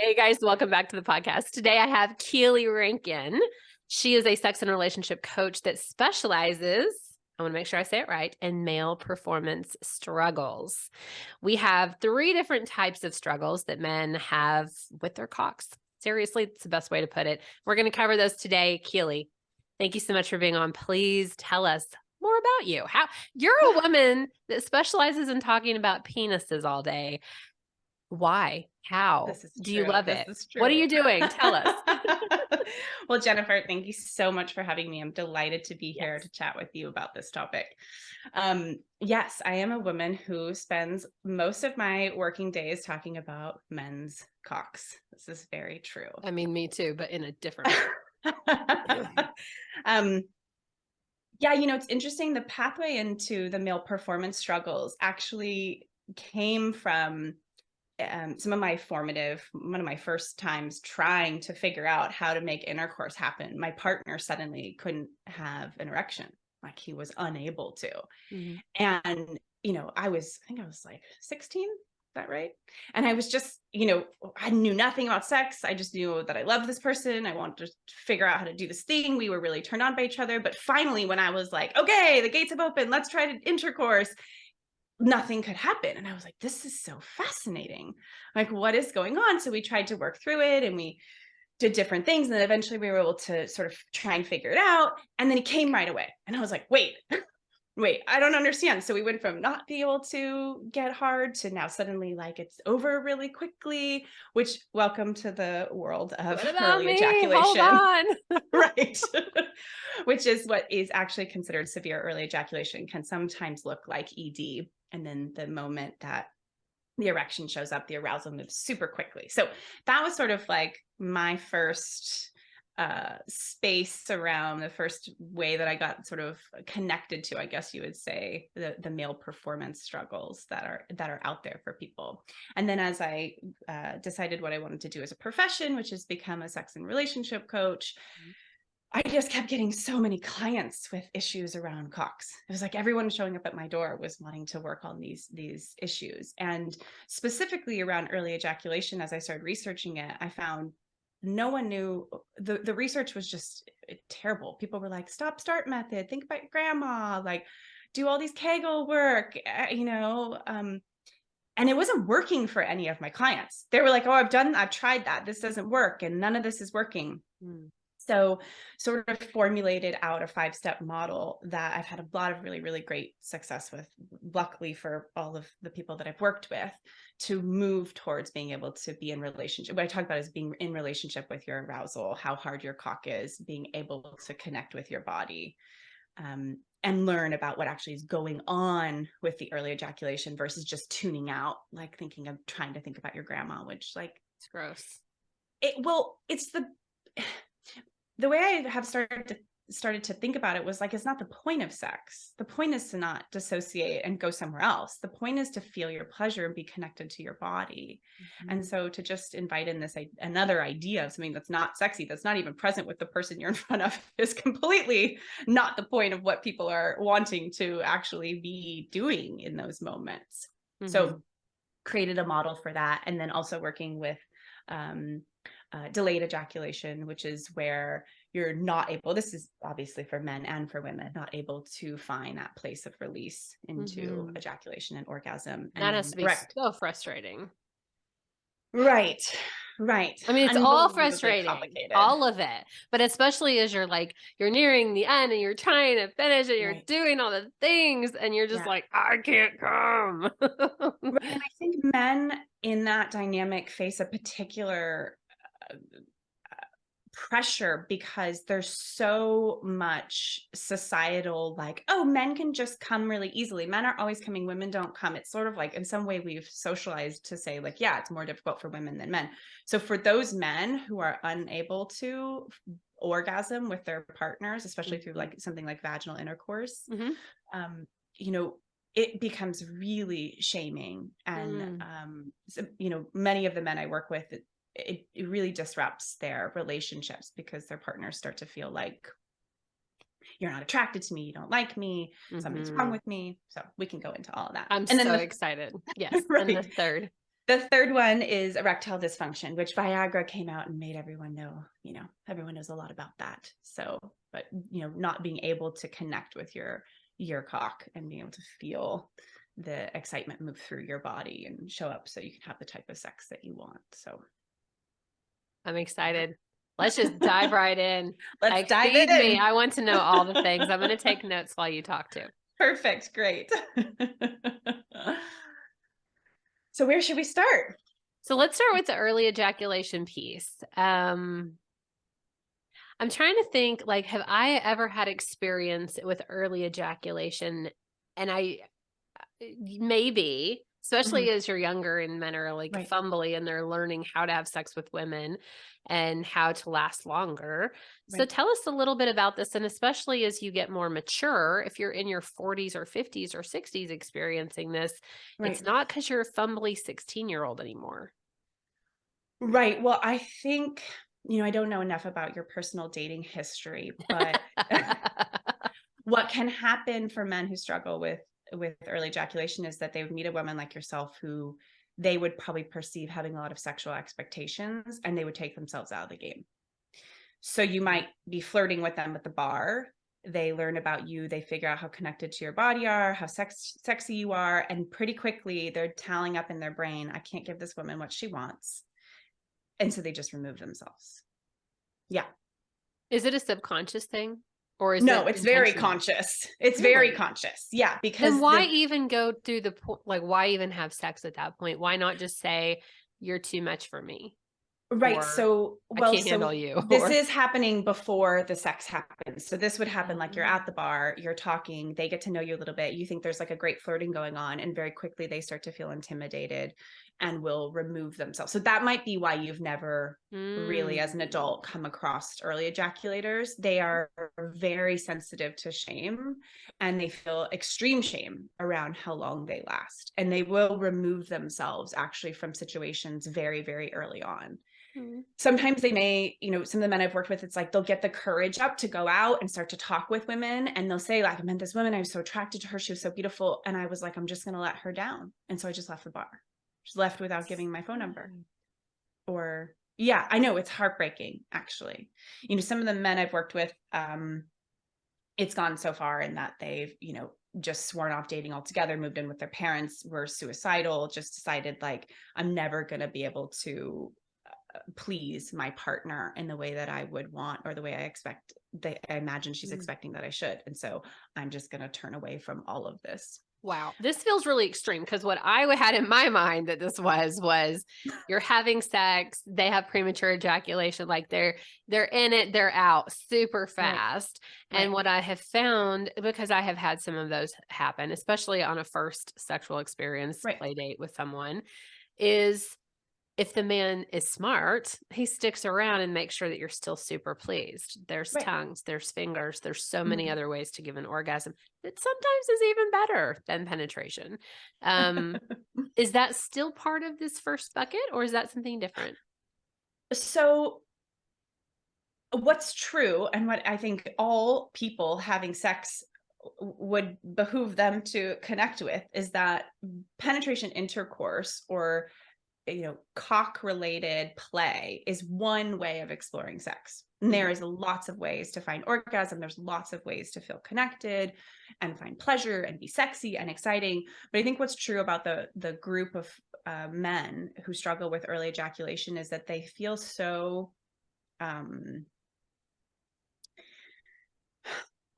Hey guys, welcome back to the podcast. Today I have Keeley Rankin. She is a sex and relationship coach that specializes, I want to make sure I say it right, in male performance struggles. We have 3 different types of struggles that men have with their cocks. Seriously, it's the best way to put it. We're going to cover those today. Keeley, thank you so much for being on. Please tell us more about you. How you're a woman that specializes in talking about penises all day. Why? How? Do you love it? What are you doing? Tell us. Well, Jennifer, thank you so much for having me. I'm delighted to be here to chat with you about this topic. Yes, I am a woman who spends most of my working days talking about men's cocks. This is very true. I mean, me too, but in a different way. Yeah, it's interesting. The pathway into the male performance struggles actually came from one of my first times trying to figure out how to make intercourse happen. My partner suddenly couldn't have an erection, like he was unable to. Mm-hmm. And, I think I was like 16, is that right? And I was just, I knew nothing about sex. I just knew that I loved this person. I wanted to figure out how to do this thing. We were really turned on by each other. But finally, when I was like, okay, the gates have opened, let's try to intercourse, nothing could happen. And I was like, this is so fascinating. Like, what is going on? So we tried to work through it and we did different things. And then eventually we were able to sort of try and figure it out. And then he came right away. And I was like, wait, I don't understand. So we went from not being able to get hard to now suddenly like it's over really quickly, which welcome to the world of early ejaculation. Hold on. Right. Which is what is actually considered severe early ejaculation, can sometimes look like ED. And then the moment that the erection shows up, the arousal moves super quickly. So that was sort of like my first space around, the first way that I got sort of connected to, I guess you would say, the male performance struggles that are out there for people. And then as I decided what I wanted to do as a profession, which is become a sex and relationship coach, I just kept getting so many clients with issues around cocks. It was like everyone showing up at my door was wanting to work on these issues. And specifically around early ejaculation, as I started researching it, I found no one knew. The research was just terrible. People were like, stop start method, think about your grandma, like do all these Kegel work, and it wasn't working for any of my clients. They were like, oh, I've tried that. This doesn't work. And none of this is working. So sort of formulated out a 5-step model that I've had a lot of really, really great success with, luckily for all of the people that I've worked with, to move towards being able to be in relationship. What I talk about is being in relationship with your arousal, how hard your cock is, being able to connect with your body, and learn about what actually is going on with the early ejaculation versus just tuning out, like trying to think about your grandma, which like, it's gross. It's the way I have started to think about it was like, it's not the point of sex. The point is to not dissociate and go somewhere else. The point is to feel your pleasure and be connected to your body. Mm-hmm. And so to just invite in another idea of something that's not sexy, that's not even present with the person you're in front of, is completely not the point of what people are wanting to actually be doing in those moments. Mm-hmm. So created a model for that. And then also working with delayed ejaculation, which is where you're not able, this is obviously for men and for women, not able to find that place of release into ejaculation and orgasm. That has to be so frustrating. Right. I mean, it's all frustrating, all of it, but especially as you're nearing the end and you're trying to finish and you're doing all the things and you're just like, I can't come. And I think men in that dynamic face a particular pressure because there's so much societal like, oh, men can just come really easily. Men are always coming, women don't come. It's sort of like in some way we've socialized to say like, yeah, it's more difficult for women than men. So for those men who are unable to orgasm with their partners, especially through like something like vaginal intercourse, it becomes really shaming. And, many of the men I work with, it really disrupts their relationships because their partners start to feel like, you're not attracted to me, you don't like me, something's wrong with me. So we can go into all of that. I'm so excited. Yes. Right. And the The third one is erectile dysfunction, which Viagra came out and made everyone know, everyone knows a lot about that. So, but, not being able to connect with your cock and being able to feel the excitement move through your body and show up so you can have the type of sex that you want. So I'm excited. Let's just dive right in. Let's dive feed in. me. I want to know all the things. I'm going to take notes while you talk too. Perfect. Great. So where should we start? So let's start with the early ejaculation piece. I'm trying to think, like, have I ever had experience with early ejaculation? And maybe, especially as you're younger and men are like Right. fumbly and they're learning how to have sex with women and how to last longer. So Right. tell us a little bit about this. And especially as you get more mature, if you're in your 40s or 50s or 60s experiencing this, Right. it's not because you're a fumbly 16-year-old anymore. Right. Well, I think, I don't know enough about your personal dating history, but what can happen for men who struggle with early ejaculation is that they would meet a woman like yourself who they would probably perceive having a lot of sexual expectations, and they would take themselves out of the game. So you might be flirting with them at the bar. They learn about you. They figure out how connected to your body are, how sexy you are. And pretty quickly they're tallying up in their brain, I can't give this woman what she wants. And so they just remove themselves. Yeah. Is it a subconscious thing? Or is No, it it's very intentional? conscious. It's Really? very conscious. Yeah. Because then why even go through the point? Like, why even have sex at that point? Why not just say, you're too much for me? right. Or, So, I can't handle you. this Or, is happening before the sex happens. So this would happen like you're at the bar, you're talking, they get to know you a little bit. You think there's like a great flirting going on, and very quickly they start to feel intimidated and will remove themselves. So that might be why you've never really, as an adult, come across early ejaculators. They are very sensitive to shame, and they feel extreme shame around how long they last. And they will remove themselves actually from situations very, very early on. Sometimes they may, some of the men I've worked with, it's like they'll get the courage up to go out and start to talk with women, and they'll say, like, I met this woman, I was so attracted to her, she was so beautiful, and I was like, I'm just going to let her down. And so I just left the bar, just left without giving my phone number. Or yeah, I know, it's heartbreaking, actually. Some of the men I've worked with, it's gone so far in that they've, just sworn off dating altogether, moved in with their parents, were suicidal, just decided, like, I'm never going to be able to please my partner in the way that I would want, or the way I expect, I imagine she's expecting that I should. And so I'm just going to turn away from all of this. wow, this feels really extreme, because what I had in my mind that this was you're having sex, they have premature ejaculation, like they're in it, they're out super fast. Right. And what I have found, because I have had some of those happen, especially on a first sexual experience, play date with someone, is if the man is smart, he sticks around and makes sure that you're still super pleased. There's tongues, there's fingers, there's so many other ways to give an orgasm that sometimes is even better than penetration. Is that still part of this first bucket, or is that something different? So what's true, and what I think all people having sex would behoove them to connect with, is that penetration intercourse, or cock related play, is one way of exploring sex. And there is lots of ways to find orgasm. There's lots of ways to feel connected and find pleasure and be sexy and exciting. But I think what's true about the group of men who struggle with early ejaculation is that they feel so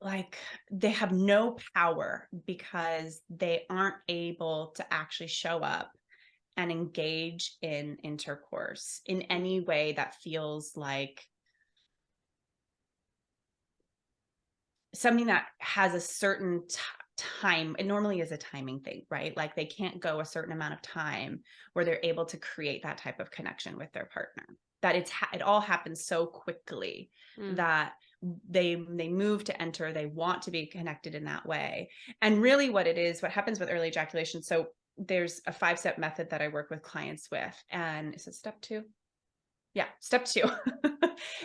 like they have no power, because they aren't able to actually show up and engage in intercourse in any way that feels like something that has a certain time. It normally is a timing thing, right? Like they can't go a certain amount of time where they're able to create that type of connection with their partner. That it all happens so quickly that they move to enter, they want to be connected in that way. And really what it is, what happens with early ejaculation, so there's a 5-step method that I work with clients with. And is it step 2? Yeah. Step 2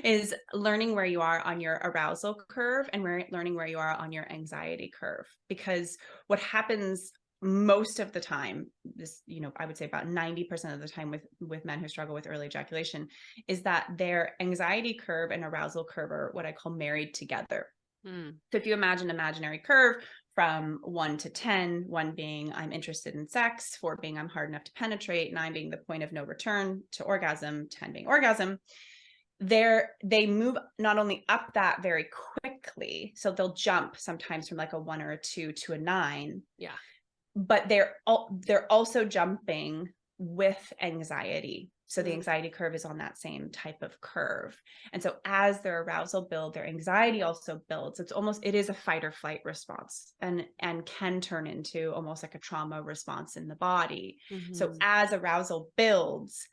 is learning where you are on your arousal curve, and learning where you are on your anxiety curve. Because what happens most of the time, this, I would say about 90% of the time with men who struggle with early ejaculation, is that their anxiety curve and arousal curve are what I call married together. So if you imagine an imaginary curve from 1 to 10, 1 being I'm interested in sex, 4 being I'm hard enough to penetrate, 9 being the point of no return to orgasm, 10 being orgasm, they move not only up that very quickly, so they'll jump sometimes from like a 1 or a 2 to a 9. Yeah. But they're also jumping with anxiety. So the anxiety curve is on that same type of curve. And so as their arousal builds, their anxiety also builds. It is a fight or flight response, and can turn into almost like a trauma response in the body. So as arousal builds,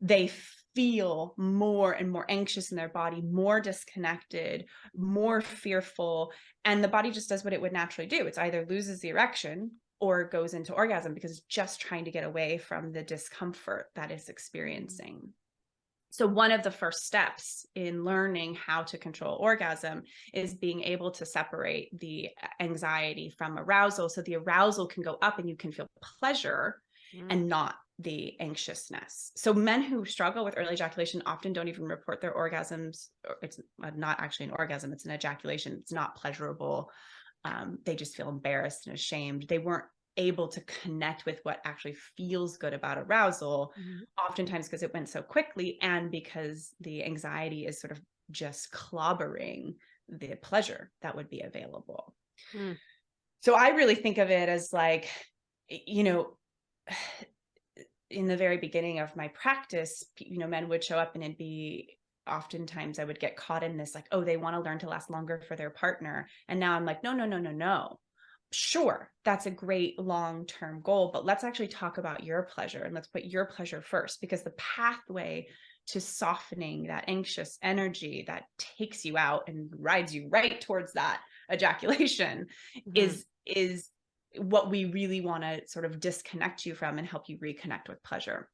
they feel more and more anxious in their body, more disconnected, more fearful. And the body just does what it would naturally do. It's either loses the erection or goes into orgasm because it's just trying to get away from the discomfort that it's experiencing. So one of the first steps in learning how to control orgasm is being able to separate the anxiety from arousal, so the arousal can go up and you can feel pleasure and not the anxiousness. So men who struggle with early ejaculation often don't even report their orgasms. It's not actually an orgasm, it's an ejaculation. It's not pleasurable. They just feel embarrassed and ashamed. They weren't able to connect with what actually feels good about arousal, oftentimes because it went so quickly and because the anxiety is sort of just clobbering the pleasure that would be available. So I really think of it as like, in the very beginning of my practice, men would show up and it'd be, oftentimes I would get caught in this, like, oh, they want to learn to last longer for their partner. And now I'm like, no. Sure, that's a great long-term goal, but let's actually talk about your pleasure and let's put your pleasure first, because the pathway to softening that anxious energy that takes you out and rides you right towards that ejaculation is what we really want to sort of disconnect you from and help you reconnect with pleasure.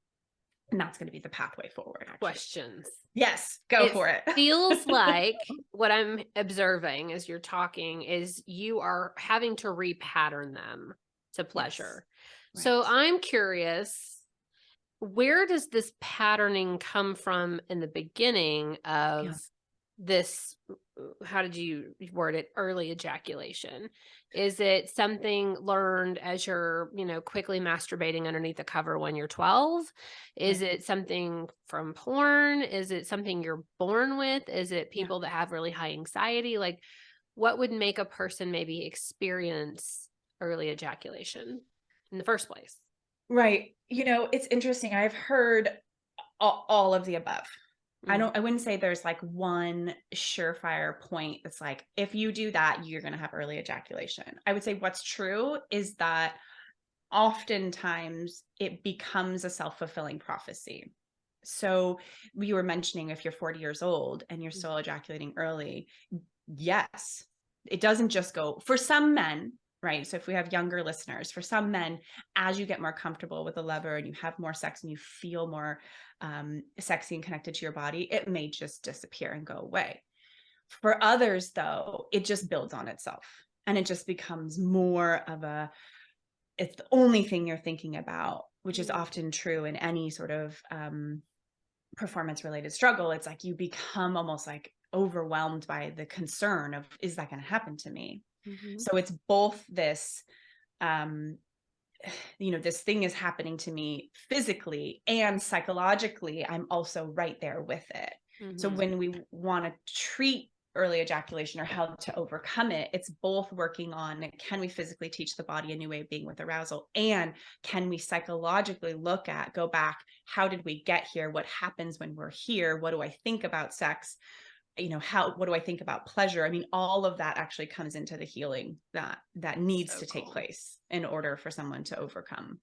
And that's going to be the pathway forward. Actually. Questions. Yes, go for it. Feels like what I'm observing as you're talking is you are having to repattern them to pleasure. Yes. Right. So I'm curious, where does this patterning come from in the beginning of this? How did you word it? Early ejaculation. Is it something learned as you're, quickly masturbating underneath the cover when you're 12? Is it something from porn? Is it something you're born with? Is it people that have really high anxiety? Like, what would make a person maybe experience early ejaculation in the first place? Right. It's interesting. I've heard all of the above. I wouldn't say there's like one surefire point that's like, if you do that, you're going to have early ejaculation. I would say what's true is that oftentimes it becomes a self-fulfilling prophecy. So you were mentioning if you're 40 years old and you're still ejaculating early, yes, it doesn't just go for some men. Right. So if we have younger listeners, for some men, as you get more comfortable with the lever and you have more sex and you feel more sexy and connected to your body, it may just disappear and go away. For others, though, it just builds on itself and it just becomes more of it's the only thing you're thinking about, which is often true in any sort of performance related struggle. It's like you become almost like overwhelmed by the concern of, is that going to happen to me? So it's both this, this thing is happening to me physically and psychologically, I'm also right there with it. So when we want to treat early ejaculation or how to overcome it, it's both working on, can we physically teach the body a new way of being with arousal? And can we psychologically go back, how did we get here? What happens when we're here? What do I think about sex? What do I think about pleasure? I mean, all of that actually comes into the healing that needs to take place in order for someone to overcome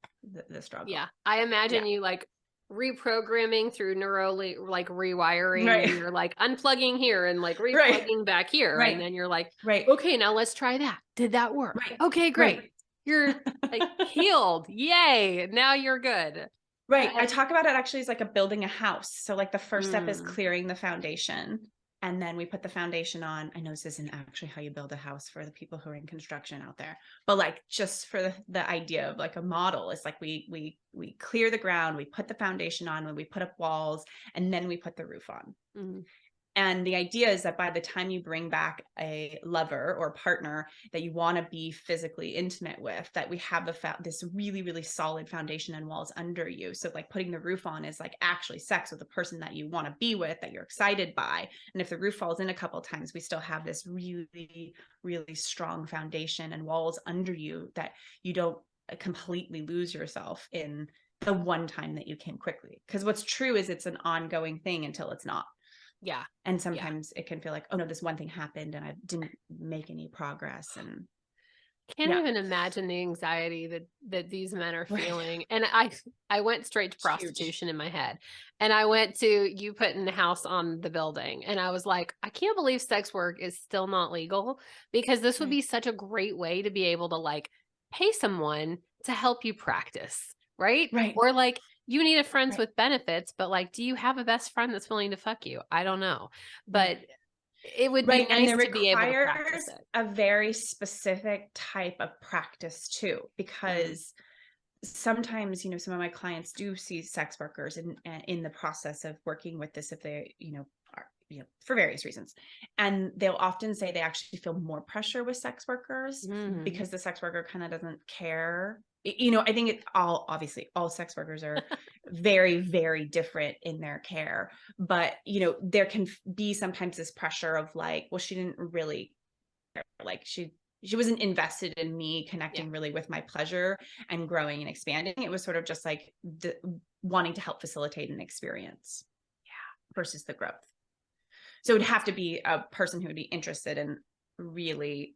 the struggle. Yeah. I imagine you like reprogramming through rewiring, and you're like unplugging here and like replugging back here. And then you're like, okay, now let's try that. Did that work? Okay, great. You're like healed. Yay. Now you're good. Right. I talk about it actually as like building a house. So like the first step is clearing the foundation. And then we put the foundation on. I know this isn't actually how you build a house for the people who are in construction out there, but like just for the idea of like a model, it's like we clear the ground, we put the foundation on, when we put up walls, and then we put the roof on. Mhm. And the idea is that by the time you bring back a lover or partner that you want to be physically intimate with, that we have this really, really solid foundation and walls under you. So like putting the roof on is like actually sex with the person that you want to be with, that you're excited by. And if the roof falls in a couple of times, we still have this really, really strong foundation and walls under you that you don't completely lose yourself in the one time that you came quickly. Because what's true is it's an ongoing thing until it's not. Yeah. And sometimes it can feel like, oh no, this one thing happened and I didn't make any progress. And Can't even imagine the anxiety that these men are Right. feeling. And I went straight to It's huge. prostitution in my head. And I went to you putting the house on the building. And I was like, I can't believe sex work is still not legal, because this would Right. be such a great way to be able to like pay someone to help you practice, right? Right. Or like you need a friends Right. with benefits, but like, do you have a best friend that's willing to fuck you? I don't know. But it would be Right. And nice it to be able to practice requires it. a very specific type of practice too, because sometimes, some of my clients do see sex workers in the process of working with this, if they, are, for various reasons. And they'll often say they actually feel more pressure with sex workers because the sex worker kind of doesn't care. I think obviously all sex workers are very, very different in their care, but there can be sometimes this pressure of like, well, she didn't really care. Like she wasn't invested in me connecting really with my pleasure and growing and expanding. It was sort of just like wanting to help facilitate an experience versus the growth. So it would have to be a person who would be interested in really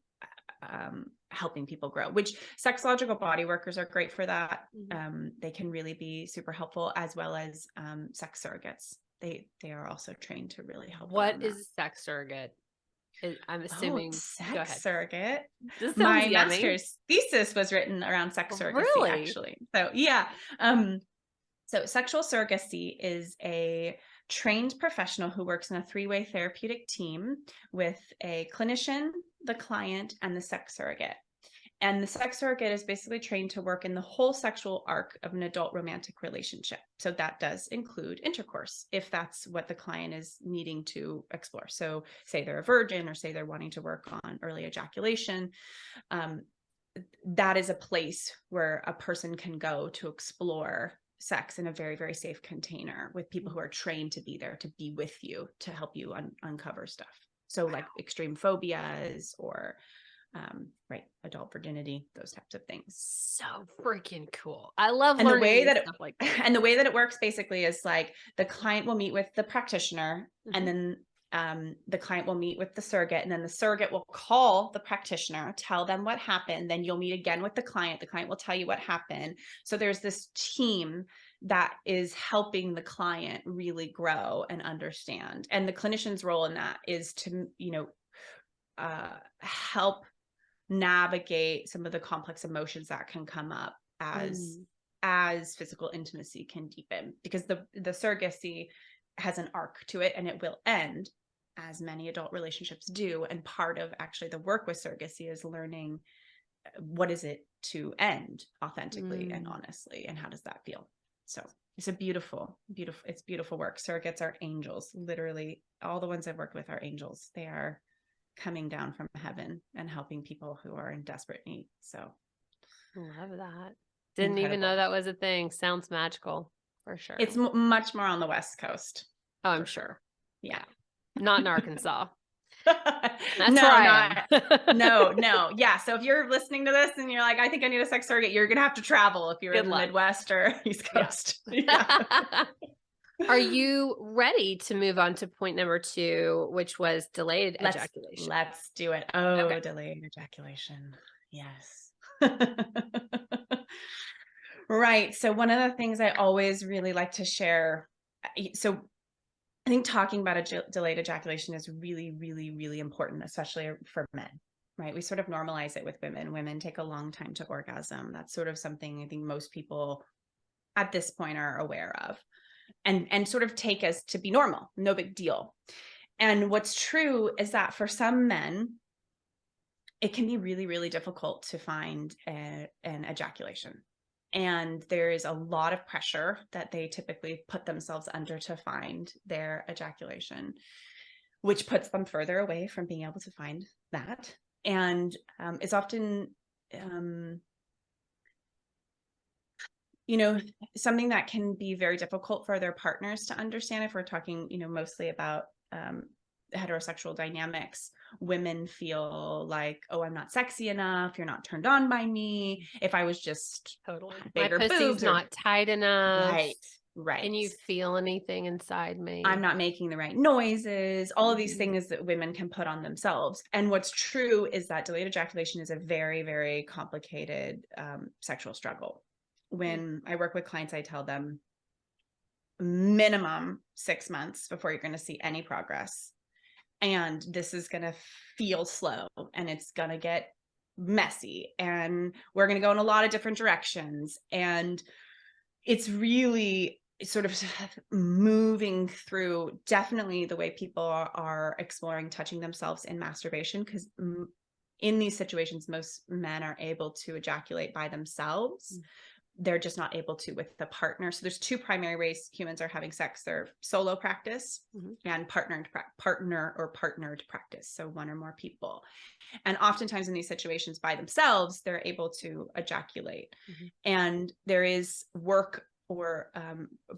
helping people grow, which sexological body workers are great for that. They can really be super helpful, as well as sex surrogates. They are also trained to really help. What is a sex surrogate? I'm assuming. Sex surrogate. This My sounds yummy. master's thesis was written around sex surrogacy, Really? actually. So yeah. So sexual surrogacy is a trained professional who works in a 3-way therapeutic team with a clinician, the client, and the sex surrogate. And the sex surrogate is basically trained to work in the whole sexual arc of an adult romantic relationship. So that does include intercourse, if that's what the client is needing to explore. So say they're a virgin, or say they're wanting to work on early ejaculation. That is a place where a person can go to explore sex in a very, very safe container with people who are trained to be there, to be with you, to help you uncover stuff. So like extreme phobias or adult virginity, those types of things. So freaking cool. I love and learning the way that stuff like that. And the way that it works basically is like the client will meet with the practitioner, and then the client will meet with the surrogate, and then the surrogate will call the practitioner, tell them what happened. Then you'll meet again with the client. The client will tell you what happened. So there's this team that is helping the client really grow and understand. And the clinician's role in that is to, help navigate some of the complex emotions that can come up as physical intimacy can deepen, because the surrogacy has an arc to it, and it will end, as many adult relationships do. And part of actually the work with surrogacy is learning what is it to end authentically and honestly, and how does that feel. So it's a beautiful work. Surrogates are angels. Literally all the ones I've worked with are angels. They are coming down from heaven and helping people who are in desperate need. So love that. Didn't even know that was a thing. Sounds magical, for sure. It's much more on the West Coast. Oh, I'm sure. Yeah. Not in Arkansas. That's no. Yeah. So if you're listening to this and you're like, I think I need a sex surrogate, you're going to have to travel if you're in the Midwest or East Coast. Yeah. Are you ready to move on to point number 2, which was delayed ejaculation? Let's do it. Oh, okay. Delayed ejaculation. Yes. Right. So one of the things I always really like to share, so I think talking about delayed ejaculation is really, really, really important, especially for men, right? We sort of normalize it with women. Women take a long time to orgasm. That's sort of something I think most people at this point are aware of, and sort of take as to be normal, no big deal. And what's true is that for some men, it can be really, really difficult to find an ejaculation. And there is a lot of pressure that they typically put themselves under to find their ejaculation, which puts them further away from being able to find that. And it's often, something that can be very difficult for their partners to understand if we're talking, mostly about heterosexual dynamics. Women feel like, oh, I'm not sexy enough. You're not turned on by me. If I was just Totally. bigger My pussy's boobs not tight enough. right. Can you feel anything inside me? I'm not making the right noises. All of these Mhm. things that women can put on themselves. And what's true is that delayed ejaculation is a very, very complicated sexual struggle. When I work with clients, I tell them minimum 6 months before you're going to see any progress. And this is going to feel slow and it's going to get messy and we're going to go in a lot of different directions. And it's really sort of moving through definitely the way people are exploring touching themselves in masturbation, because in these situations, most men are able to ejaculate by themselves. They're just not able to with the partner. So there's two primary ways humans are having sex. They're solo practice and partnered practice. So one or more people. And oftentimes in these situations by themselves, they're able to ejaculate. And there is work or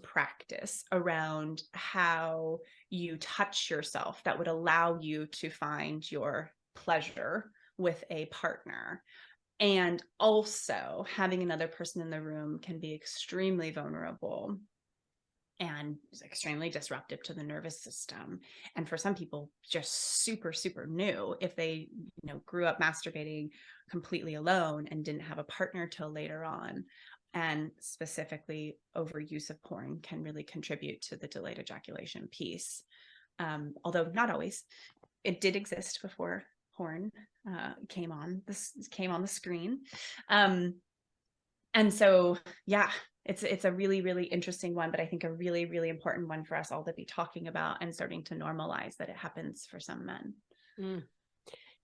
practice around how you touch yourself that would allow you to find your pleasure with a partner. And also having another person in the room can be extremely vulnerable and extremely disruptive to the nervous system. And for some people, just super, super new. If they, grew up masturbating completely alone and didn't have a partner till later on, and specifically overuse of porn can really contribute to the delayed ejaculation piece. Although not always. It did exist before porn came on the screen. And so, yeah, it's a really, really interesting one, but I think a really, really important one for us all to be talking about and starting to normalize that it happens for some men.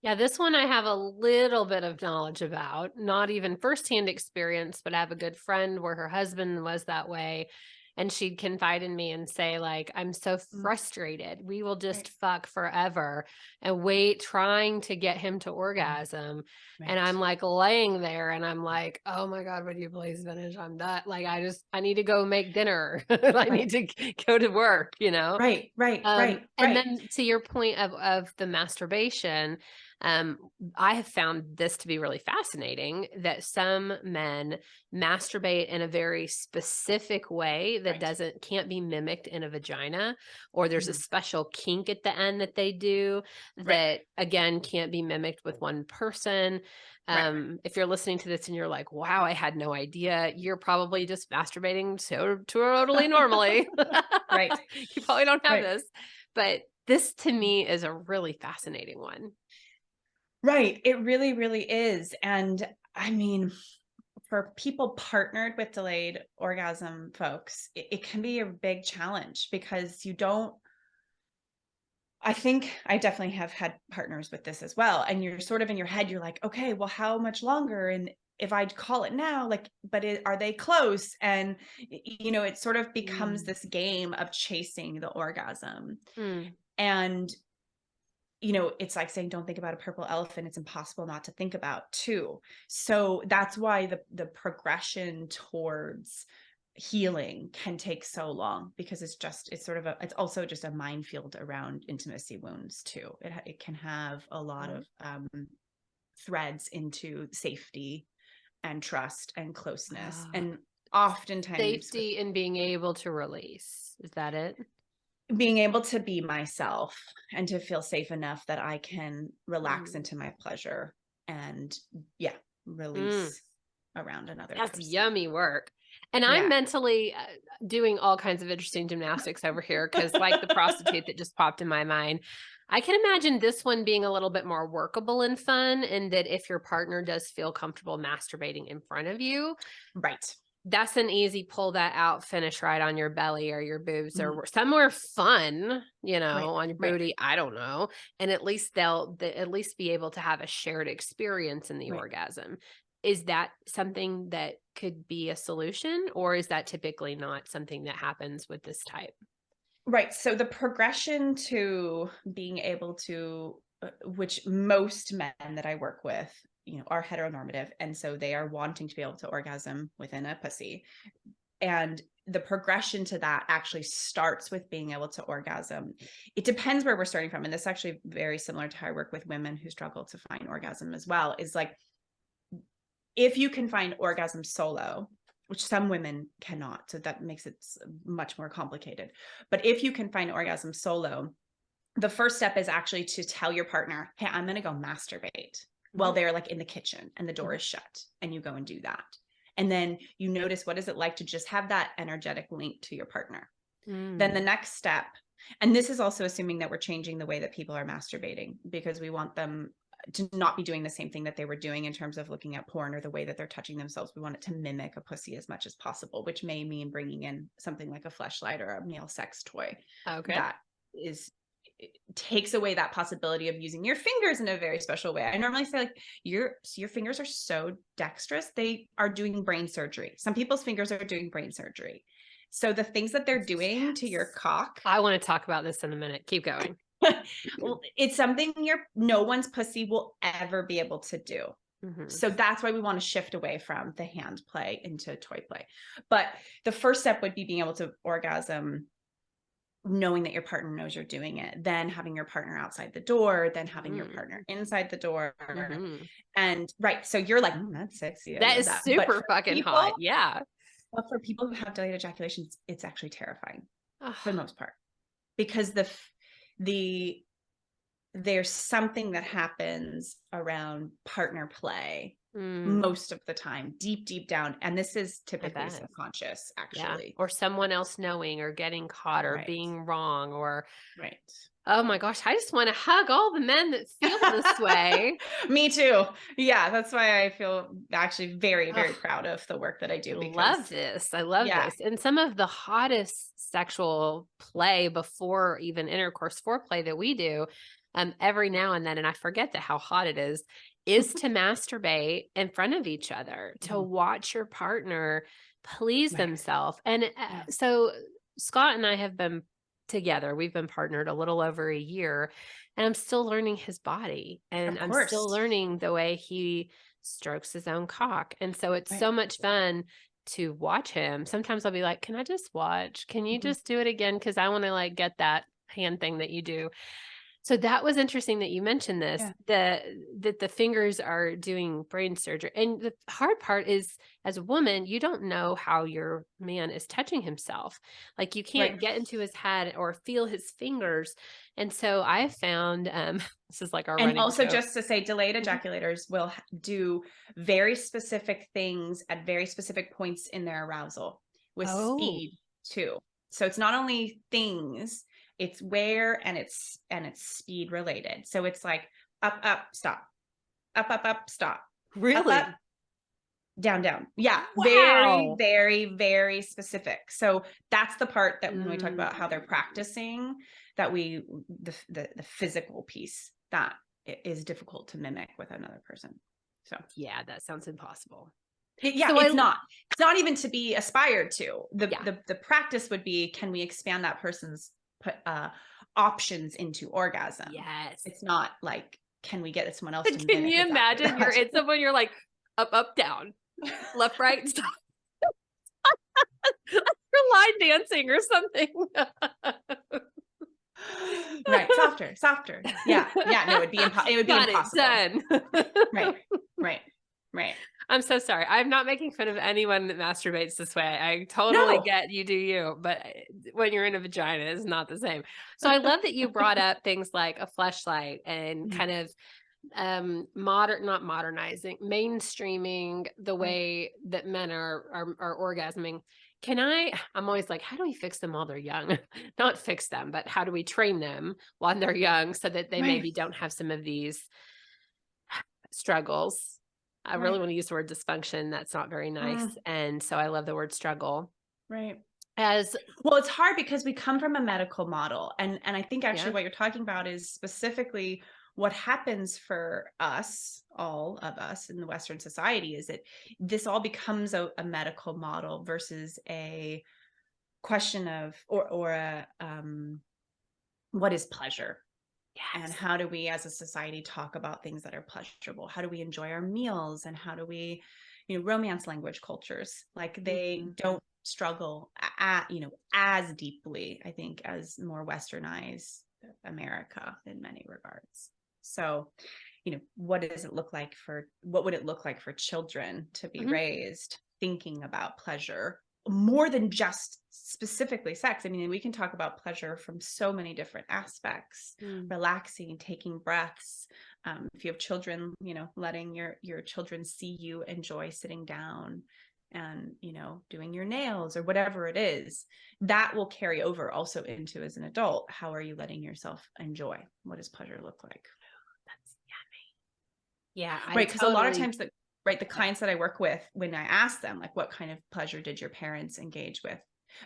Yeah, this one I have a little bit of knowledge about, not even firsthand experience, but I have a good friend where her husband was that way. And she'd confide in me and say, like, I'm so frustrated. We will just fuck forever and wait, trying to get him to orgasm. And I'm like laying there and I'm like, oh my God, would you please finish? I'm done. Like, I need to go make dinner. I need to go to work, Right. And then to your point of the masturbation, I have found this to be really fascinating that some men masturbate in a very specific way that can't be mimicked in a vagina, or there's a special kink at the end that they do that again can't be mimicked with one person. If you're listening to this and you're like, wow, I had no idea, you're probably just masturbating so totally normally. You probably don't have this, but this to me is a really fascinating one. Right. It really, really is. And I mean, for people partnered with delayed orgasm folks, it can be a big challenge because I think I definitely have had partners with this as well. And you're sort of in your head, you're like, okay, well, how much longer? And if I call it now, but are they close? And, it sort of becomes this game of chasing the orgasm. And it's like saying, don't think about a purple elephant. It's impossible not to think about too. So that's why the progression towards healing can take so long, because it's also just a minefield around intimacy wounds too. It can have a lot of threads into safety and trust and closeness. And oftentimes safety and being able to release. Is that it? Being able to be myself and to feel safe enough that I can relax into my pleasure and release around another That's person. yummy work. And I'm mentally doing all kinds of interesting gymnastics over here because like the prostitute that just popped in my mind, I can imagine this one being a little bit more workable and fun, and that if your partner does feel comfortable masturbating in front of you, that's an easy pull that out, finish right on your belly or your boobs Mhm. or somewhere fun, Right, on your right, booty. I don't know. And at least they'll at least be able to have a shared experience in the right. orgasm. Is that something that could be a solution, or is that typically not something that happens with this type? Right. So the progression to being able to, which most men that I work with, are heteronormative. And so they are wanting to be able to orgasm within a pussy. And the progression to that actually starts with being able to orgasm. It depends where we're starting from. And this is actually very similar to how I work with women who struggle to find orgasm as well, is like, if you can find orgasm solo, which some women cannot, so that makes it much more complicated. But if you can find orgasm solo, the first step is actually to tell your partner, hey, I'm going to go masturbate while they're like in the kitchen and the door is shut, and you go and do that. And then you notice, what is it like to just have that energetic link to your partner? Then the next step, and this is also assuming that we're changing the way that people are masturbating, because we want them to not be doing the same thing that they were doing in terms of looking at porn or the way that they're touching themselves. We want it to mimic a pussy as much as possible, which may mean bringing in something like a fleshlight or a male sex toy Okay. that takes away that possibility of using your fingers in a very special way. I normally say, like, your fingers are so dexterous, they are doing brain surgery. Some people's fingers are doing brain surgery. So the things that they're doing to your cock, I want to talk about this in a minute. Keep going. well, it's something no one's pussy will ever be able to do. So that's why we want to shift away from the hand play into toy play. But the first step would be being able to orgasm, knowing that your partner knows you're doing it, then having your partner outside the door, then having your partner inside the door. And right. So you're like, that's sexy. That is super fucking hot. Yeah. But for people who have delayed ejaculation, it's actually terrifying for the most part, because there's something that happens around partner play most of the time, deep down. And this is typically subconscious, actually. Yeah. Or someone else knowing or getting caught or being wrong or right. Oh my gosh, I just want to hug all the men that feel this way. Me too. Yeah, that's why I feel actually very, very proud of the work that I do. Because love this. I love this. And some of the hottest sexual play before even intercourse foreplay that we do, every now and then, and I forget how hot it is to masturbate in front of each other, to watch your partner please themselves. And so Scott and I have been together. We've been partnered a little over a year, and I'm still learning his body, and I'm still learning the way he strokes his own cock. And so it's so much fun to watch him. Sometimes I'll be like, can I just watch? Can you just do it again? Cause I want to like get that hand thing that you do. So that was interesting that you mentioned this, that the fingers are doing brain surgery. And the hard part is, as a woman, you don't know how your man is touching himself. Like you can't get into his head or feel his fingers. And so I found, this is like our running also joke. Just to say, delayed ejaculators will do very specific things at very specific points in their arousal with speed too. So it's not only things, it's where, and it's speed related. So it's like up, stop, up, stop, really, up, down. Yeah. Wow. Very, very, very specific. So that's the part that when we talk about how they're practicing, that the physical piece that is difficult to mimic with another person. So yeah, that sounds impossible. It's not even to be aspired to. The practice would be, can we expand that person's options into orgasm? Yes. It's not like, can we get someone else to Can you imagine you're in someone, you're like up, down, left, right, stop. You're line dancing or something. Right. Softer. Yeah. No, it would be impossible. Done. Right. I'm so sorry. I'm not making fun of anyone that masturbates this way. I totally get you do you, but when you're in a vagina, it's not the same. So I love that you brought up things like a fleshlight and kind of not modernizing, mainstreaming the way that men are orgasming. I'm always like, how do we fix them while they're young? Not fix them, but how do we train them while they're young so that they maybe don't have some of these struggles? I really want to use the word dysfunction. That's not very nice. And so I love the word struggle. Right. As well, it's hard because we come from a medical model. And I think actually Yeah. what you're talking about is specifically what happens for us, all of us in the Western society, is that this all becomes a medical model versus a question of, or a, what is pleasure? And Yes. how do we as a society talk about things that are pleasurable? How do we enjoy our meals? And how do we, romance language cultures, like they don't struggle as deeply, I think, as more westernized America in many regards. So, what would it look like for children to be raised thinking about pleasure more than just specifically sex? I mean, we can talk about pleasure from so many different aspects, relaxing, taking breaths. If you have children, letting your children see you enjoy sitting down and, doing your nails or whatever it is, that will carry over also into as an adult. How are you letting yourself enjoy? What does pleasure look like? That's yummy. Yeah. Right. Because a lot of times the clients that I work with, when I ask them, like, what kind of pleasure did your parents engage with?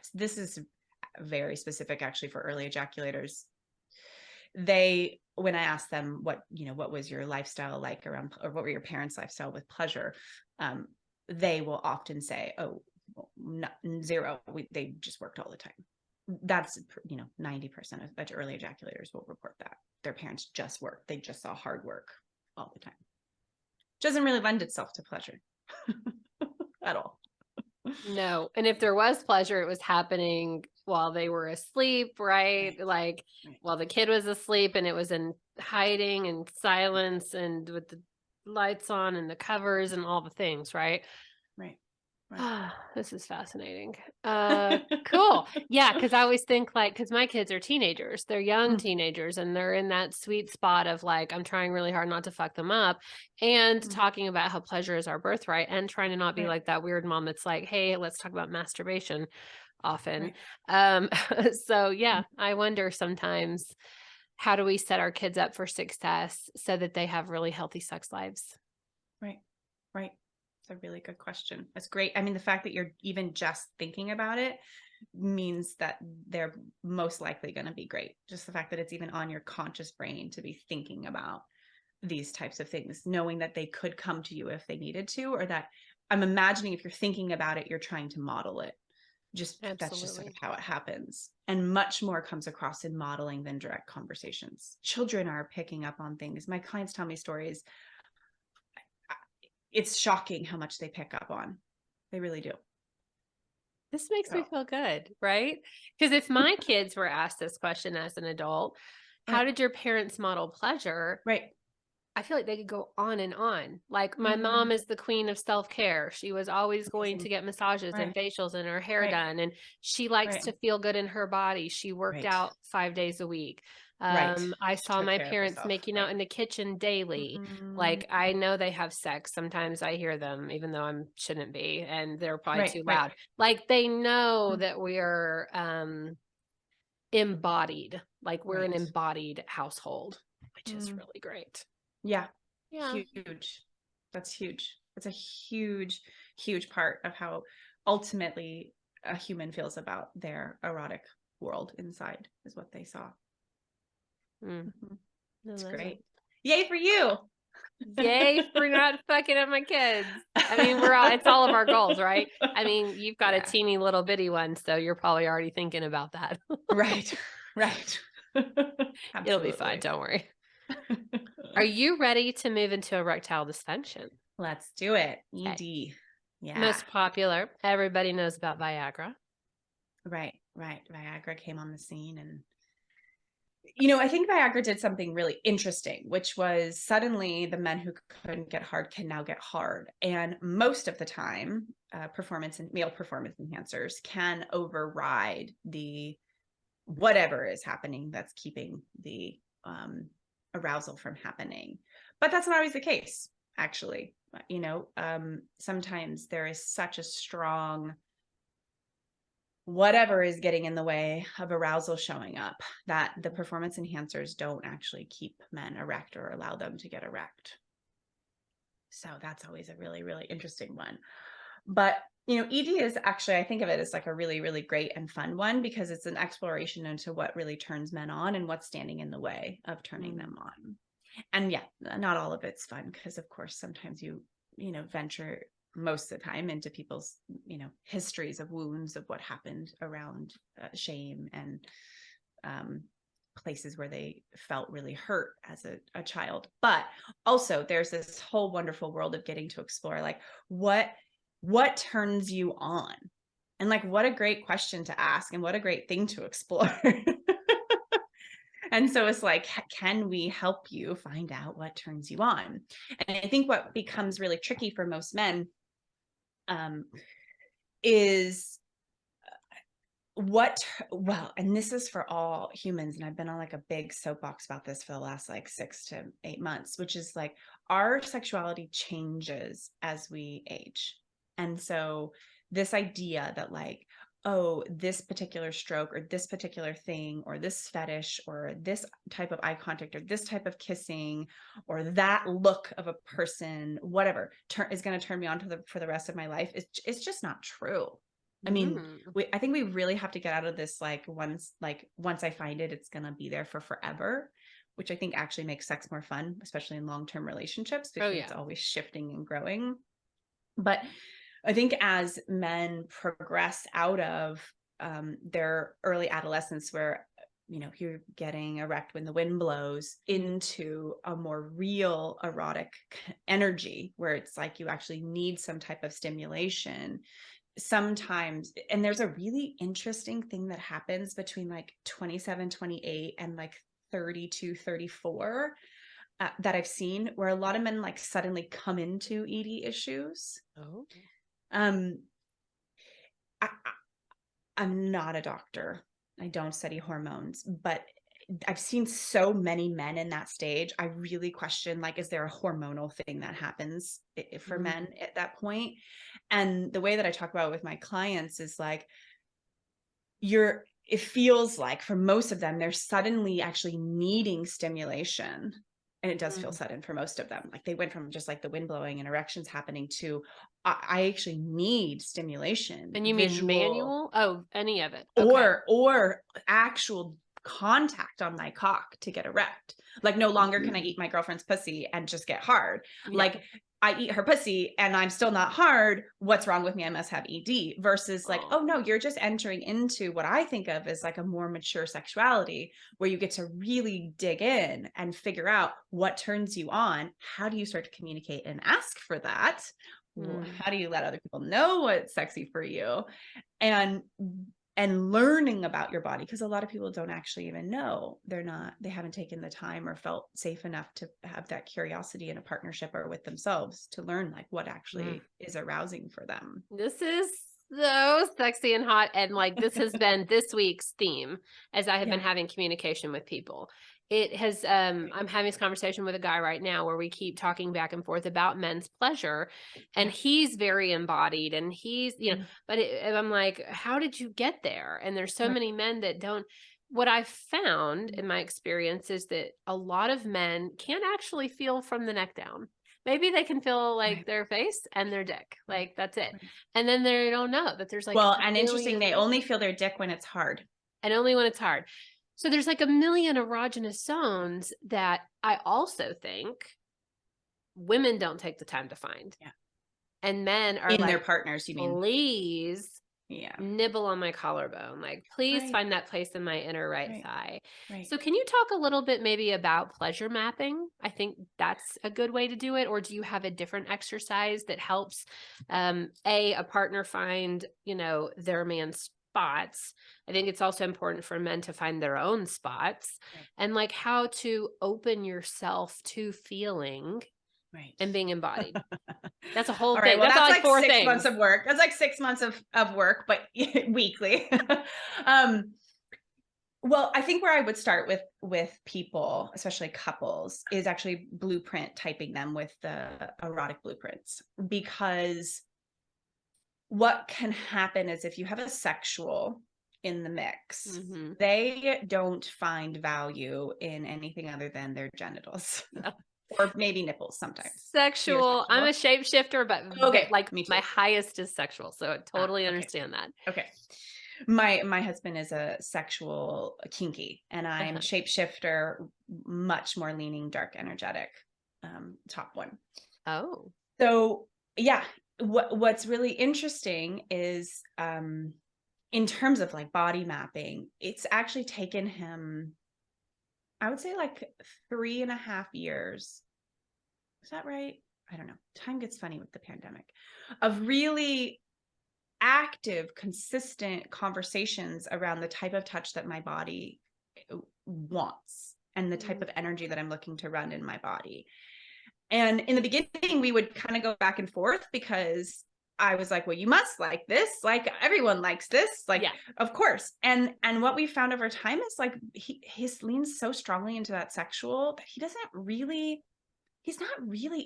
So this is very specific actually for early ejaculators. When I ask them what was your lifestyle like around, or what were your parents' lifestyle with pleasure? They will often say, oh, zero. They just worked all the time. That's, 90% of early ejaculators will report that their parents just worked. They just saw hard work all the time. Doesn't really lend itself to pleasure at all. No. And if there was pleasure, it was happening while they were asleep, right? Like while the kid was asleep, and it was in hiding and silence and with the lights on and the covers and all the things, right? Right. This is fascinating. Cool. Yeah, because I always think, like, because my kids are teenagers, they're young teenagers, and they're in that sweet spot of like, I'm trying really hard not to fuck them up, and talking about how pleasure is our birthright, and trying to not be like that weird mom that's like, hey, let's talk about masturbation often. So yeah, I wonder sometimes, how do we set our kids up for success so that they have really healthy sex lives? Right. It's a really good question. That's great. I mean, the fact that you're even just thinking about it means that they're most likely going to be great. Just the fact that it's even on your conscious brain to be thinking about these types of things, knowing that they could come to you if they needed to, or that I'm imagining if you're thinking about it, you're trying to model it. That's just sort of how it happens. And much more comes across in modeling than direct conversations. Children are picking up on things. My clients tell me stories. It's shocking how much they pick up on. They really do. This makes me feel good, right? Because if my kids were asked this question as an adult, how did your parents model pleasure? Right. I feel like they could go on and on. Like, my mom is the queen of self-care. She was always going to get massages and facials and her hair done. And she likes to feel good in her body. She worked out 5 days a week. I saw my parents making out in the kitchen daily. Like, I know they have sex. Sometimes I hear them, even though I shouldn't be, and they're probably too loud. Like, they know that we're embodied. Like, we're an embodied household, which is really great. Yeah. Huge. That's huge. It's a huge, huge part of how ultimately a human feels about their erotic world inside, is what they saw. That's great. Yay for you. Yay for not fucking up my kids. I mean, it's all of our goals, right? I mean, you've got a teeny little bitty one, so you're probably already thinking about that. Right. It'll be fine. Don't worry. Are you ready to move into erectile dysfunction? Let's do it. ED. Yeah. Most popular. Everybody knows about Viagra. Right. Viagra came on the scene, and I think Viagra did something really interesting, which was suddenly the men who couldn't get hard can now get hard. And most of the time, male performance enhancers can override the whatever is happening that's keeping the arousal from happening. But that's not always the case, actually. Sometimes there is such a strong whatever is getting in the way of arousal showing up that the performance enhancers don't actually keep men erect or allow them to get erect. So that's always a really, really interesting one. But, ED is actually, I think of it as like a really, really great and fun one because it's an exploration into what really turns men on and what's standing in the way of turning them on. And yeah, not all of it's fun because of course, sometimes you venture most of the time into people's, histories of wounds of what happened around shame and places where they felt really hurt as a child. But also there's this whole wonderful world of getting to explore like what turns you on, and like what a great question to ask and what a great thing to explore. And so it's like, can we help you find out what turns you on? And I think what becomes really tricky for most men is and this is for all humans, and I've been on like a big soapbox about this for the last like 6 to 8 months, which is like our sexuality changes as we age. And so this idea that like, oh, this particular stroke or this particular thing or this fetish or this type of eye contact or this type of kissing or that look of a person, whatever, is going to turn me on for the rest of my life, it's just not true. I mean, I think we really have to get out of this once I find it, it's going to be there for forever, which I think actually makes sex more fun, especially in long-term relationships because it's always shifting and growing. But I think as men progress out of their early adolescence where, you're getting erect when the wind blows into a more real erotic energy where it's like you actually need some type of stimulation sometimes. And there's a really interesting thing that happens between like 27, 28 and like 32, 34 that I've seen where a lot of men like suddenly come into ED issues. Oh. I'm not a doctor. I don't study hormones, but I've seen so many men in that stage. I really question, like, is there a hormonal thing that happens for men at that point? And the way that I talk about it with my clients is like, it feels like for most of them, they're suddenly actually needing stimulation. And it does feel sudden for most of them. Like they went from just like the wind blowing and erections happening to, I actually need stimulation. And you mean manual? Oh, any of it. Okay. Or actual contact on my cock to get erect. Like no longer can I eat my girlfriend's pussy and just get hard. Yeah. Like I eat her pussy and I'm still not hard. What's wrong with me? I must have ED versus like, oh no, you're just entering into what I think of as like a more mature sexuality where you get to really dig in and figure out what turns you on. How do you start to communicate and ask for that? How do you let other people know what's sexy for you? And learning about your body, because a lot of people don't actually even know. They haven't taken the time or felt safe enough to have that curiosity in a partnership or with themselves to learn like what actually is arousing for them. This is so sexy and hot. And like, this has been this week's theme as I have been having communication with people. It has, I'm having this conversation with a guy right now where we keep talking back and forth about men's pleasure and he's very embodied and he's, but I'm like, how did you get there? And there's so many men that don't. What I've found in my experience is that a lot of men can't actually feel from the neck down. Maybe they can feel like their face and their dick, like that's it. And then they don't know that there's like, and interesting, they only feel their dick when it's hard. And only when it's hard. So there's like a million erogenous zones that I also think women don't take the time to find. Yeah. And men are in like, their partners, you mean? Please nibble on my collarbone. Like, please find that place in my inner right thigh. Right. So can you talk a little bit maybe about pleasure mapping? I think that's a good way to do it. Or do you have a different exercise that helps a partner find, their man's spots? I think it's also important for men to find their own spots and like how to open yourself to feeling and being embodied. That's a whole thing. Well, that's like 4 6 things. months of work. That's like 6 months of work, but weekly. Well, I think where I would start with people, especially couples, is actually blueprint typing them with the erotic blueprints, because what can happen is if you have a sexual in the mix, they don't find value in anything other than their genitals. or maybe nipples sometimes. Sexual. I'm a shapeshifter, but Okay, like me too. my highest is sexual. So I totally okay. understand that. Okay. My husband is a sexual kinky, and I'm shapeshifter, much more leaning dark energetic, top one. Oh. So yeah, what's really interesting is in terms of like body mapping, it's actually taken him, I would say, like 3.5 years. Is that right? I don't know. Time gets funny with the pandemic, of really active, consistent conversations around the type of touch that my body wants and the type of energy that I'm looking to run in my body. And in the beginning, we would kind of go back and forth because I was like, well, you must like this. Like everyone likes this. Like, of course. And what we found over time is like, he leans so strongly into that sexual that he's not really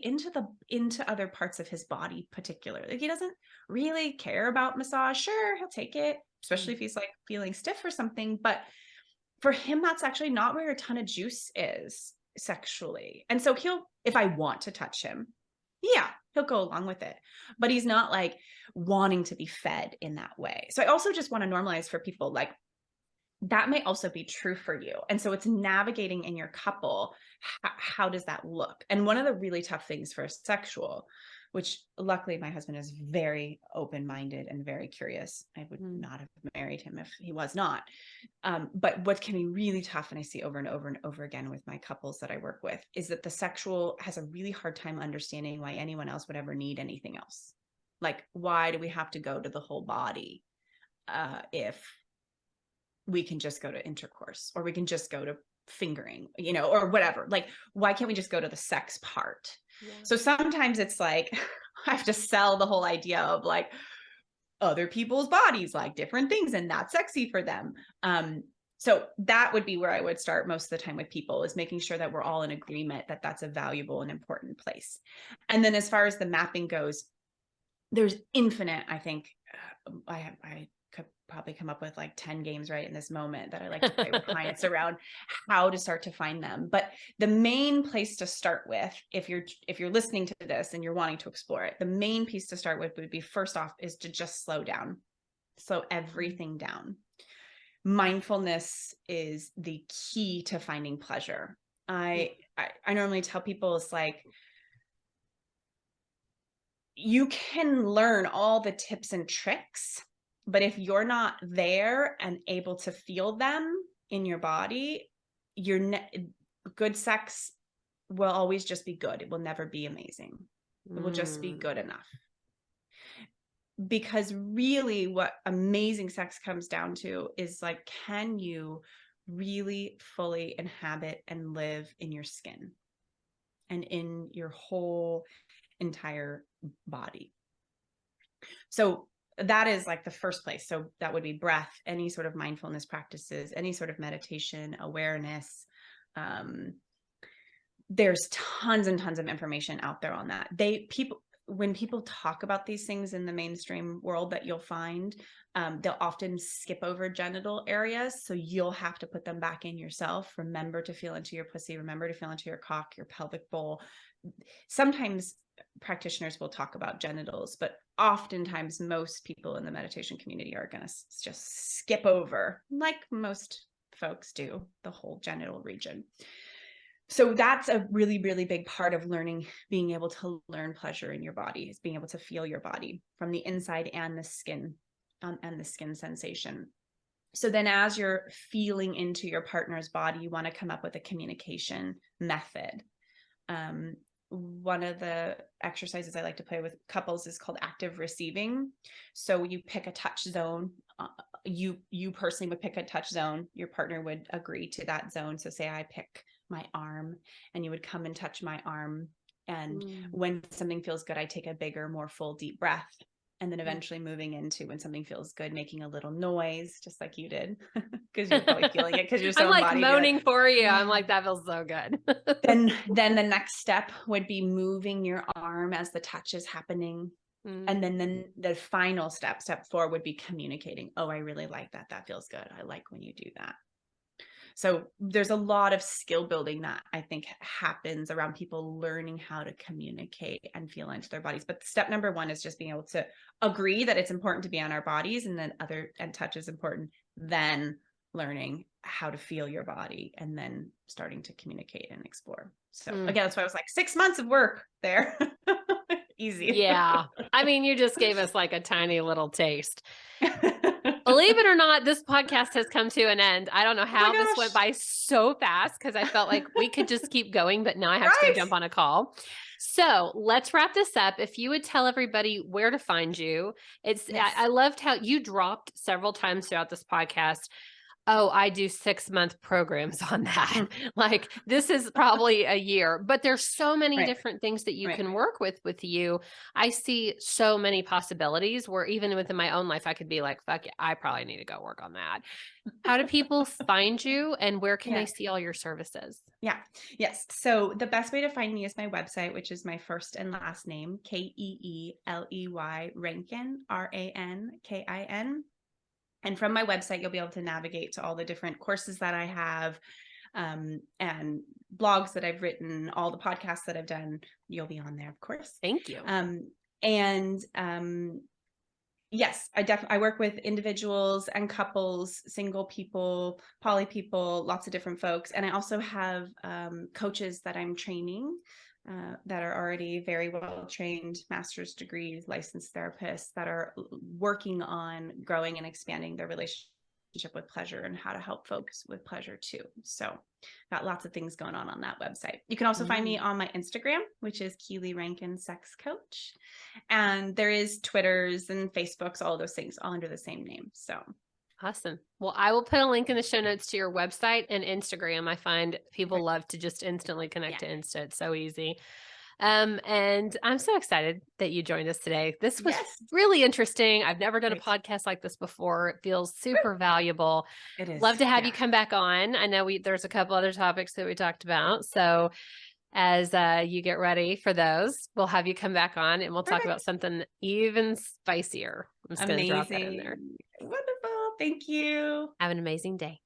into other parts of his body particularly. Like he doesn't really care about massage. Sure, he'll take it, especially if he's like feeling stiff or something. But for him, that's actually not where a ton of juice is sexually. And so if I want to touch him, he'll go along with it. But he's not like wanting to be fed in that way. So I also just want to normalize for people, like, that may also be true for you. And so it's navigating in your couple. How does that look? And one of the really tough things for sexual, which luckily my husband is very open-minded and very curious. I would not have married him if he was not. But what can be really tough, and I see over and over and over again with my couples that I work with, is that the sexual has a really hard time understanding why anyone else would ever need anything else. Like, why do we have to go to the whole body if we can just go to intercourse, or we can just go to fingering, or whatever? Like, why can't we just go to the sex part? So sometimes it's like, I have to sell the whole idea of like other people's bodies like different things and that's sexy for them. So that would be where I would start most of the time with people, is making sure that we're all in agreement that that's a valuable and important place. And then as far as the mapping goes, there's infinite, I think, I could probably come up with like 10 games right in this moment that I like to play with clients around how to start to find them. But the main place to start with, if you're listening to this and you're wanting to explore it, the main piece to start with would be, first off, is to just slow everything down. Mindfulness is the key to finding pleasure. I normally tell people, it's like, you can learn all the tips and tricks, but if you're not there and able to feel them in your body, good sex will always just be good. It will never be amazing. It will just be good enough. Because really what amazing sex comes down to is like, can you really fully inhabit and live in your skin and in your whole entire body? So that is like the first place. So that would be breath, any sort of mindfulness practices, any sort of meditation, awareness. There's tons and tons of information out there on that. When people talk about these things in the mainstream world, that you'll find, they'll often skip over genital areas. So you'll have to put them back in yourself. Remember to feel into your pussy. Remember to feel into your cock, your pelvic bowl. Sometimes practitioners will talk about genitals, but oftentimes most people in the meditation community are going to just skip over, like most folks do, the whole genital region. So that's a really, really big part of learning, being able to learn pleasure in your body, is being able to feel your body from the inside and the skin, and the skin sensation. So then as you're feeling into your partner's body, you want to come up with a communication method. One of the exercises I like to play with couples is called active receiving. So you pick a touch zone. You personally would pick a touch zone. Your partner would agree to that zone. So say I pick my arm, and you would come and touch my arm. And when something feels good, I take a bigger, more full, deep breath. And then eventually moving into, when something feels good, making a little noise, just like you did, because you're probably feeling it because you're so I'm like embodied. moaning for you. I'm like, that feels so good. Then the next step would be moving your arm as the touch is happening. And then the final step 4, would be communicating. Oh, I really like that. That feels good. I like when you do that. So there's a lot of skill building that I think happens around people learning how to communicate and feel into their bodies. But step number one is just being able to agree that it's important to be on our bodies, and then and touch is important. Then learning how to feel your body, and then starting to communicate and explore. So again, that's why I was like 6 months of work there. Easy. Yeah. I mean, you just gave us like a tiny little taste. Believe it or not, this podcast has come to an end. I don't know how this went by so fast, because I felt like we could just keep going, but now I have to go jump on a call. So let's wrap this up. If you would tell everybody where to find you. I loved how you dropped several times throughout this podcast, oh, I do 6-month programs on that. Like, this is probably a year, but there's so many different things that you can work with you. I see so many possibilities where even within my own life, I could be like, fuck it, I probably need to go work on that. How do people find you, and where can they see all your services? Yes. So the best way to find me is my website, which is my first and last name, Keeley Rankin, Rankin. And from my website, you'll be able to navigate to all the different courses that I have, and blogs that I've written, all the podcasts that I've done. You'll be on there, of course. Thank you. Yes, I work with individuals and couples, single people, poly people, lots of different folks. And I also have coaches that I'm training that are already very well trained, master's degrees, licensed therapists that are working on growing and expanding their relationship with pleasure and how to help folks with pleasure too. So got lots of things going on that website. You can also find me on my Instagram, which is Keeley Rankin Sex Coach. And there is Twitters and Facebooks, all of those things, all under the same name. So awesome. Well, I will put a link in the show notes to your website and Instagram. I find people love to just instantly connect to Insta. It's so easy. And I'm so excited that you joined us today. This was really interesting. I've never done a podcast like this before. It feels super valuable. It is. Love to have you come back on. I know there's a couple other topics that we talked about. So as you get ready for those, we'll have you come back on and we'll talk about something even spicier. I'm just going to drop that in there. Wonderful. Thank you. Have an amazing day.